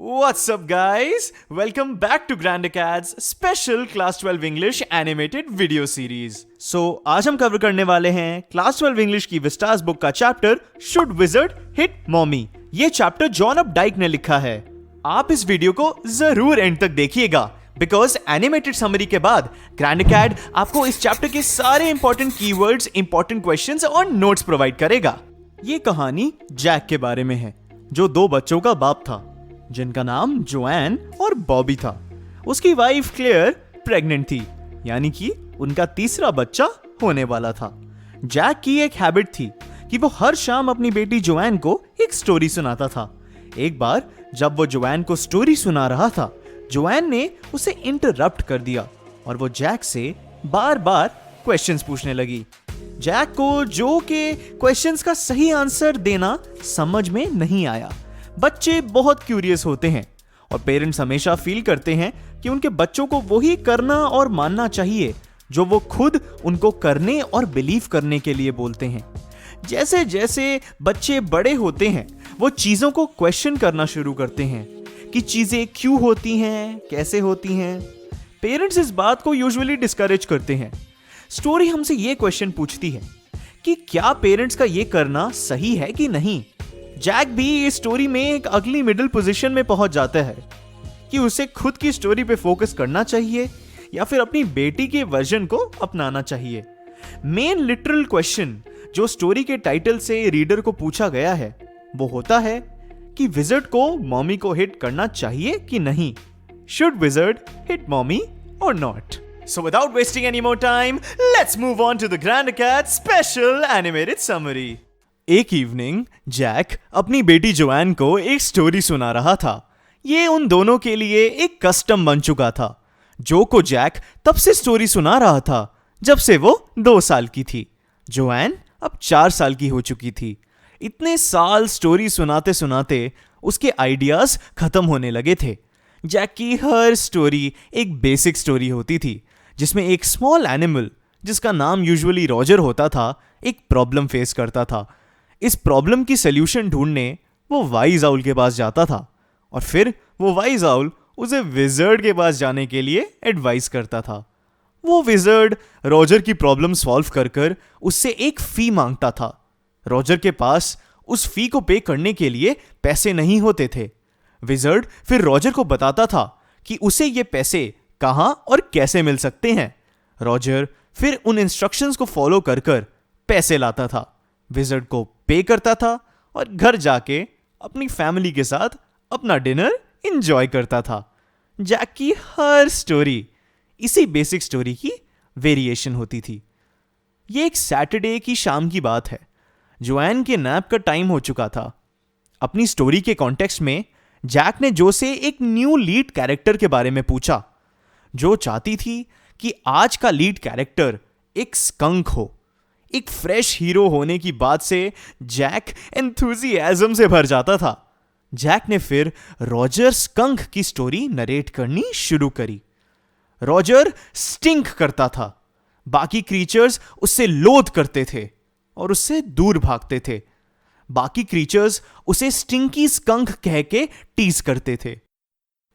What's up guys? Welcome back to Grand Acad's special Class 12 English animated video series. So आज हम cover करने वाले हैं Class 12 English की विस्टास बुक का chapter Should Wizard Hit Mommy? ये chapter John अपडाइक ने लिखा है। आप इस वीडियो को जरूर एंड तक देखिएगा बिकॉज एनिमेटेड समरी के बाद ग्रैंड अकैड आपको इस चैप्टर के सारे इंपॉर्टेंट कीवर्ड्स, इंपॉर्टेंट क्वेश्चंस और नोट्स प्रोवाइड करेगा। ये कहानी जैक के बारे में है जो दो बच्चों का बाप था जिनका नाम जोएन और बॉबी था। उसकी वाइफ क्लेयर प्रेग्नेंट थी, यानी कि उनका तीसरा बच्चा होने वाला था। जैक की एक हैबिट थी कि वो हर शाम अपनी बेटी जोएन को एक स्टोरी सुनाता था। एक बार जब वो जोएन को स्टोरी सुना रहा था, जोएन ने उसे इंटरप्ट कर दिया और वो जैक से बार बार क्वेश्चंस पूछने लगी। जैक को जो के क्वेश्चंस का सही आंसर देना समझ में नहीं आया। बच्चे बहुत क्यूरियस होते हैं और पेरेंट्स हमेशा फील करते हैं कि उनके बच्चों को वही करना और मानना चाहिए जो वो खुद उनको करने और बिलीव करने के लिए बोलते हैं। जैसे जैसे बच्चे बड़े होते हैं वो चीजों को क्वेश्चन करना शुरू करते हैं कि चीजें क्यों होती हैं, कैसे होती हैं। पेरेंट्स इस बात को यूजुअली डिस्करेज करते हैं। स्टोरी हमसे ये क्वेश्चन पूछती है कि क्या पेरेंट्स का ये करना सही है कि नहीं। जैक भी इस स्टोरी में एक अगली मिडिल पोजीशन में पहुंच जाता है कि उसे खुद की स्टोरी पे फोकस करना चाहिए या फिर अपनी बेटी के वर्जन को अपनाना चाहिए। मेन लिटरल क्वेश्चन जो स्टोरी के टाइटल से रीडर को पूछा गया है वो होता है कि विज़र्ड को मॉमी को हिट करना चाहिए कि नहीं। शुड विज़र्ड हिट मॉमी और not? So without wasting any more time, let's move on to the Grand Acad special animated summary. एक इवनिंग जैक अपनी बेटी जोएन को एक स्टोरी सुना रहा था। ये उन दोनों के लिए एक कस्टम बन चुका था। जो को जैक तब से स्टोरी सुना रहा था जब से वो 2 साल की थी। जोएन अब 4 साल की हो चुकी थी। इतने साल स्टोरी सुनाते सुनाते उसके आइडियाज खत्म होने लगे थे। जैक की हर स्टोरी एक बेसिक स्टोरी होती थी जिसमें एक स्मॉल एनिमल जिसका नाम यूजुअली रॉजर होता था एक प्रॉब्लम फेस करता था। इस प्रॉब्लम की सॉल्यूशन ढूंढने वो वाइज आउल के पास जाता था और फिर वो वाइज आउल उसे विज़र्ड के पास जाने के लिए एडवाइस करता था। वो विज़र्ड रॉजर की प्रॉब्लम सॉल्व कर कर उससे एक फी मांगता था। रॉजर के पास उस फी को पे करने के लिए पैसे नहीं होते थे। विज़र्ड फिर रॉजर को बताता था कि उसे ये पैसे कहां और कैसे मिल सकते हैं। रॉजर फिर उन इंस्ट्रक्शंस को फॉलो कर कर पैसे लाता था, विज़र्ड को पे करता था और घर जाके अपनी फैमिली के साथ अपना डिनर एंजॉय करता था। जैक की हर स्टोरी इसी बेसिक स्टोरी की वेरिएशन होती थी। ये एक सैटरडे की शाम की बात है। जोएन के नैप का टाइम हो चुका था। अपनी स्टोरी के कॉन्टेक्स्ट में जैक ने जो से एक न्यू लीड कैरेक्टर के बारे में पूछा। जो चाहती थी कि आज का लीड कैरेक्टर एक स्कंक हो। एक फ्रेश हीरो होने की बात से जैक एंथुसियाज्म से भर जाता था। जैक ने फिर रॉजर स्कंक की स्टोरी नरेट करनी शुरू करी। रॉजर स्टिंक करता था। बाकी क्रीचर्स उससे लोथ करते थे और उससे दूर भागते थे। बाकी क्रीचर्स उसे स्टिंकी स्कंक कह के टीज करते थे।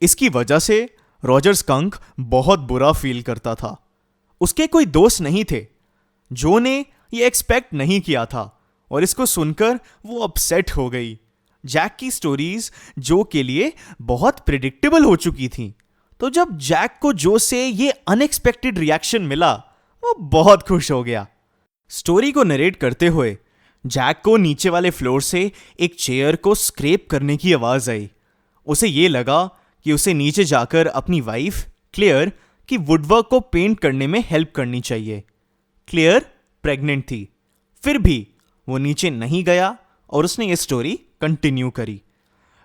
इसकी वजह से रॉजर स्कंक बहुत बुरा फील करता था। उसके कोई दोस्त नहीं थे। जो ने ये एक्सपेक्ट नहीं किया था और इसको सुनकर वो अपसेट हो गई। जैक की स्टोरीज जो के लिए बहुत प्रिडिक्टेबल हो चुकी थी, तो जब जैक को जो से ये अनएक्सपेक्टेड रिएक्शन मिला वो बहुत खुश हो गया। स्टोरी को नरेट करते हुए जैक को नीचे वाले फ्लोर से एक चेयर को स्क्रैप करने की आवाज आई। उसे ये लगा कि उसे नीचे जाकर अपनी वाइफ क्लेयर की वुडवर्क को पेंट करने में हेल्प करनी चाहिए। क्लेयर प्रेग्नेंट थी, फिर भी वो नीचे नहीं गया और उसने ये स्टोरी कंटिन्यू करी।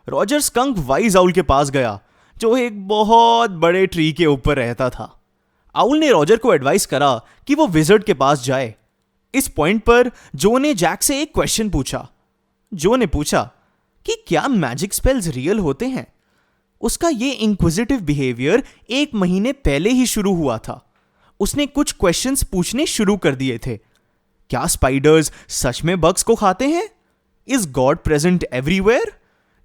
रॉजर स्कंक वाइज आउल के पास गया जो एक बहुत बड़े ट्री के ऊपर रहता था। आउल ने रॉजर को एडवाइस करा कि वो विज़र्ड के पास जाए। इस पॉइंट पर जो ने जैक से एक क्वेश्चन पूछा। जो ने पूछा कि क्या मैजिक स्पेल्स रियल होते हैं। उसका ये इंक्विजिटिव बिहेवियर 1 महीने पहले ही शुरू हुआ था। उसने कुछ क्वेश्चंस पूछने शुरू कर दिए थे। क्या स्पाइडर्स सच में बग्स को खाते हैं? Is God present everywhere?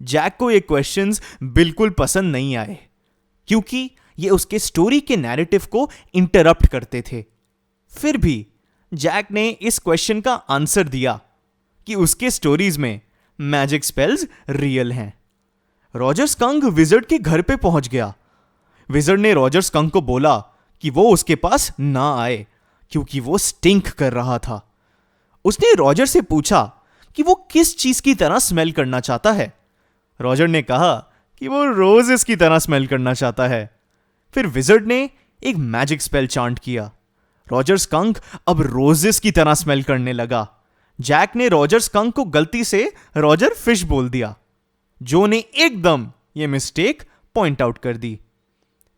Jack को ये क्वेश्चंस बिल्कुल पसंद नहीं आए, क्योंकि ये उसके स्टोरी के नैरेटिव को इंटरप्ट करते थे। फिर भी जैक ने इस क्वेश्चन का आंसर दिया कि उसके स्टोरीज में मैजिक स्पेल्स रियल हैं। रॉजर स्कंक विजर्ड के घर पे पहुंच गया। विजर्ड ने रॉजर स्कंक को बोला कि वो उसके पास ना आए, क्योंकि वो स्टिंक कर रहा था। उसने रॉजर से पूछा कि वो किस चीज की तरह स्मेल करना चाहता है। रॉजर ने कहा कि वो रोजेस की तरह स्मेल करना चाहता है। फिर विजर्ड ने एक मैजिक स्पेल चांट किया। रॉजर स्कंक अब रोजेस की तरह स्मेल करने लगा। जैक ने रॉजर स्कंक को गलती से रॉजर फिश बोल दिया। जो ने एकदम ये मिस्टेक पॉइंट आउट कर दी।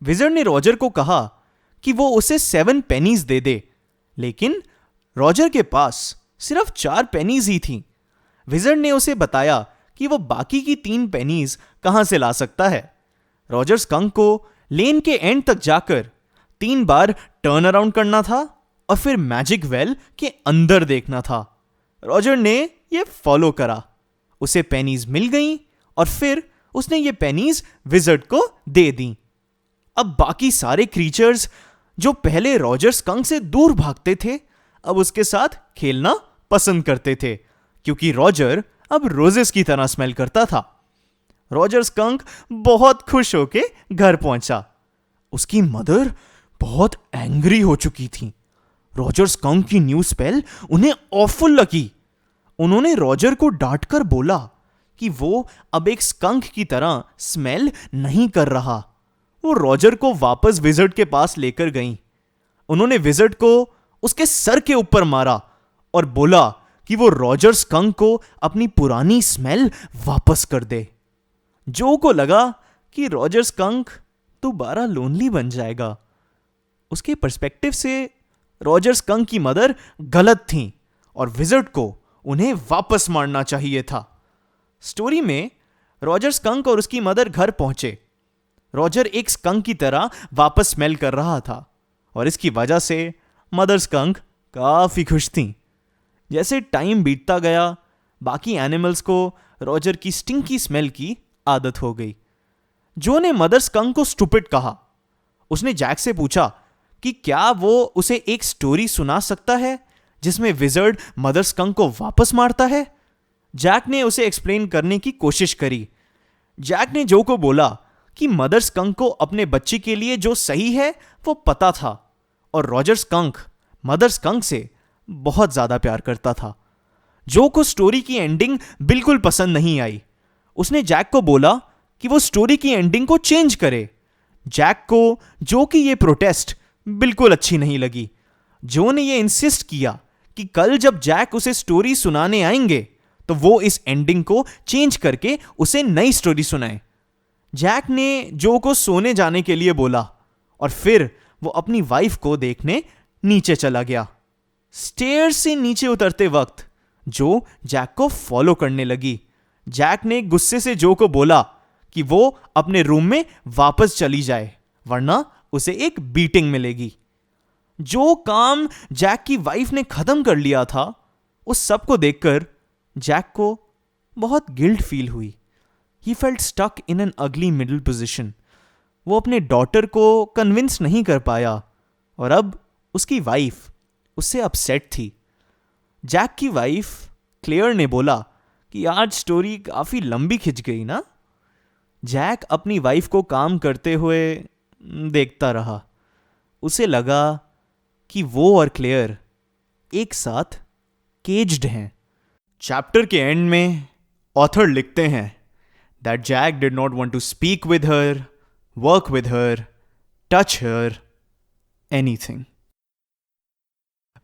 विजर्ड ने रॉजर को कहा कि वो उसे 7 पेनीज दे दे, लेकिन रॉजर के पास सिर्फ 4 पेनीज ही थी। विजर्ड ने उसे बताया कि वो बाकी की 3 पेनीज कहां से ला सकता है। रॉजर स्कंक को लेन के एंड तक जाकर 3 बार टर्न अराउंड करना था और फिर मैजिक वेल के अंदर देखना था। रॉजर ने ये फॉलो करा। उसे पेनीज मिल गई और फिर उसने ये पेनीज विजर्ड को दे दी। अब बाकी सारे क्रीचर्स जो पहले रॉजर स्कंक से दूर भागते थे, अब उसके साथ खेलना पसंद करते थे, क्योंकि रॉजर अब रोजेस की तरह स्मेल करता था। रॉजर स्कंक बहुत खुश होके घर पहुंचा। उसकी मदर बहुत एंग्री हो चुकी थी। रॉजर स्कंक की न्यू स्पेल उन्हें ऑफुल लगी। उन्होंने रॉजर को डांटकर बोला कि वो अब एक स्कंक की तरह स्मेल नहीं कर रहा। वो रॉजर को वापस विजर्ड के पास लेकर गई। उन्होंने विजर्ड को उसके सर के ऊपर मारा और बोला कि वो रॉजर स्कंक को अपनी पुरानी स्मेल वापस कर दे। जो को लगा कि रॉजर स्कंक दोबारा लोनली बन जाएगा। उसके पर्सपेक्टिव से रॉजर स्कंक की मदर गलत थी और विजर्ड को उन्हें वापस मारना चाहिए था। स्टोरी में रॉजर स्कंक और उसकी मदर घर पहुंचे। रॉजर एक स्कंक की तरह वापस स्मेल कर रहा था और इसकी वजह से मदर स्कंक काफी खुश थी। जैसे टाइम बीतता गया, बाकी एनिमल्स को रॉजर की स्टिंकी स्मेल की आदत हो गई। जो ने मदर स्कंक को स्टूपिड कहा। उसने जैक से पूछा कि क्या वो उसे एक स्टोरी सुना सकता है जिसमें विजर्ड मदर स्कंक को वापस मारता है। जैक ने उसे एक्सप्लेन करने की कोशिश करी। जैक ने जो को बोला कि मदर स्कंक को अपने बच्चे के लिए जो सही है वो पता था और रॉजर स्कंक मदर स्कंक से बहुत ज्यादा प्यार करता था। जो को स्टोरी की एंडिंग बिल्कुल पसंद नहीं आई। उसने जैक को बोला कि वो स्टोरी की एंडिंग को चेंज करे। जैक को जो की ये प्रोटेस्ट बिल्कुल अच्छी नहीं लगी। जो ने ये इंसिस्ट किया कि कल जब जैक उसे स्टोरी सुनाने आएंगे तो वो इस एंडिंग को चेंज करके उसे नई स्टोरी सुनाए। जैक ने जो को सोने जाने के लिए बोला और फिर वो अपनी वाइफ को देखने नीचे चला गया। स्टेयर से नीचे उतरते वक्त जो जैक को फॉलो करने लगी। जैक ने गुस्से से जो को बोला कि वो अपने रूम में वापस चली जाए, वरना उसे एक बीटिंग मिलेगी। जो काम जैक की वाइफ ने खत्म कर लिया था, उस सब को देखकर जैक को बहुत गिल्ट फील हुई। He felt stuck in an ugly middle position. वो अपने डॉटर को कन्विंस नहीं कर पाया और अब उसकी वाइफ उससे अपसेट थी। जैक की वाइफ क्लेयर ने बोला कि आज स्टोरी काफी लंबी खिंच गई ना। जैक अपनी वाइफ को काम करते हुए देखता रहा। उसे लगा कि वो और क्लेयर एक साथ केज्ड हैं। चैप्टर के एंड में ऑथर लिखते हैं that Jack did not want to speak with her, work with her, touch her, anything.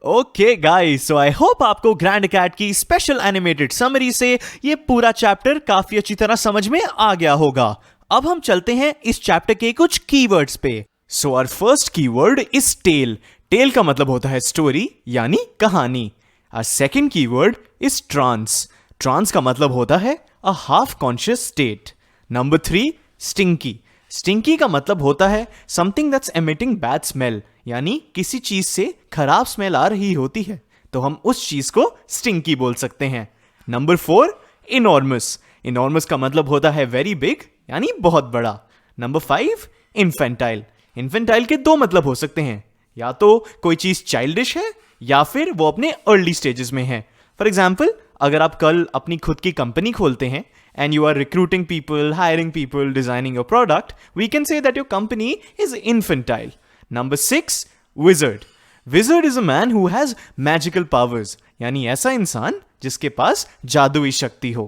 Okay guys, so I hope आपको ग्रैंड कैट की स्पेशल एनिमेटेड समरी से ये पूरा चैप्टर काफी अच्छी तरह समझ में आ गया होगा। अब हम चलते हैं इस चैप्टर के कुछ कीवर्ड्स पे। So our first keyword is tale. Tale का मतलब होता है स्टोरी यानी कहानी। Our second keyword is trance. Trance का मतलब होता है a half conscious state. Number 3, stinky. Stinky का मतलब होता है something that's emitting bad smell, यानी किसी चीज से खराब स्मेल आ रही होती है तो हम उस चीज को stinky बोल सकते हैं. Number 4, enormous. इनॉर्मस का मतलब होता है वेरी बिग, यानी बहुत बड़ा। Number 5, infantile. इन्फेंटाइल के दो मतलब हो सकते हैं, या तो कोई चीज चाइल्डिश है या फिर वो अपने अर्ली स्टेजेस में है। फॉर एग्जाम्पल, अगर आप कल अपनी खुद की कंपनी खोलते हैं and you are recruiting people, hiring people, designing your product, we can say that your company is infantile. Number 6, wizard. Wizard is a man who has magical powers, यानी ऐसा इंसान जिसके पास जादुई शक्ति हो।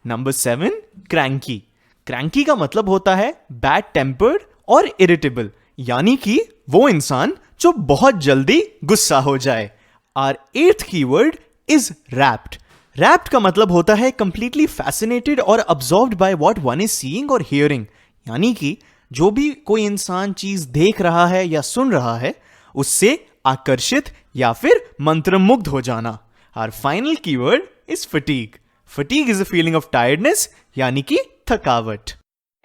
Number 7, cranky. Cranky का मतलब होता है bad tempered और irritable, यानी कि वो इंसान जो बहुत जल्दी गुस्सा हो जाए। Our 8th keyword is rapt. Wrapped का मतलब होता है कंप्लीटली फैसिनेटेड और absorbed by what one is seeing और हियरिंग, यानी कि जो भी कोई इंसान चीज देख रहा है या सुन रहा है उससे आकर्षित या फिर मंत्रमुग्ध हो जाना। Our final keyword is fatigue. Fatigue is a feeling of tiredness, यानी कि थकावट।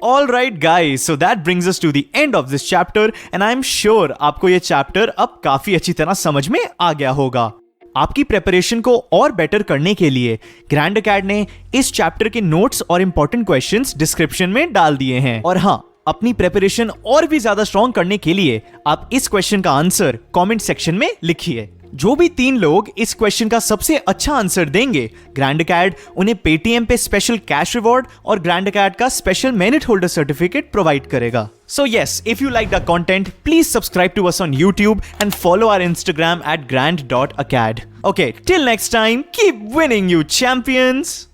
Alright guys, so that brings us to the end of this chapter and I am sure आपको ये चैप्टर अब काफी अच्छी तरह समझ में आ गया होगा। आपकी प्रिपरेशन को और बेटर करने के लिए ग्रैंड अकेड ने इस चैप्टर के नोट्स और इंपॉर्टेंट क्वेश्चंस डिस्क्रिप्शन में डाल दिए हैं। और हाँ, अपनी प्रिपरेशन और भी ज्यादा स्ट्रॉन्ग करने के लिए आप इस क्वेश्चन का आंसर कमेंट सेक्शन में लिखिए। जो भी 3 लोग इस क्वेश्चन का सबसे अच्छा आंसर देंगे, ग्रैंड अकेड उन्हें पेटीएम पे स्पेशल कैश रिवॉर्ड और ग्रैंड अकेड का special merit holder certificate provide करेगा। So yes, if you like the content, please subscribe to us on YouTube and follow our Instagram at grand.acad. Okay, till next time, keep winning, you champions!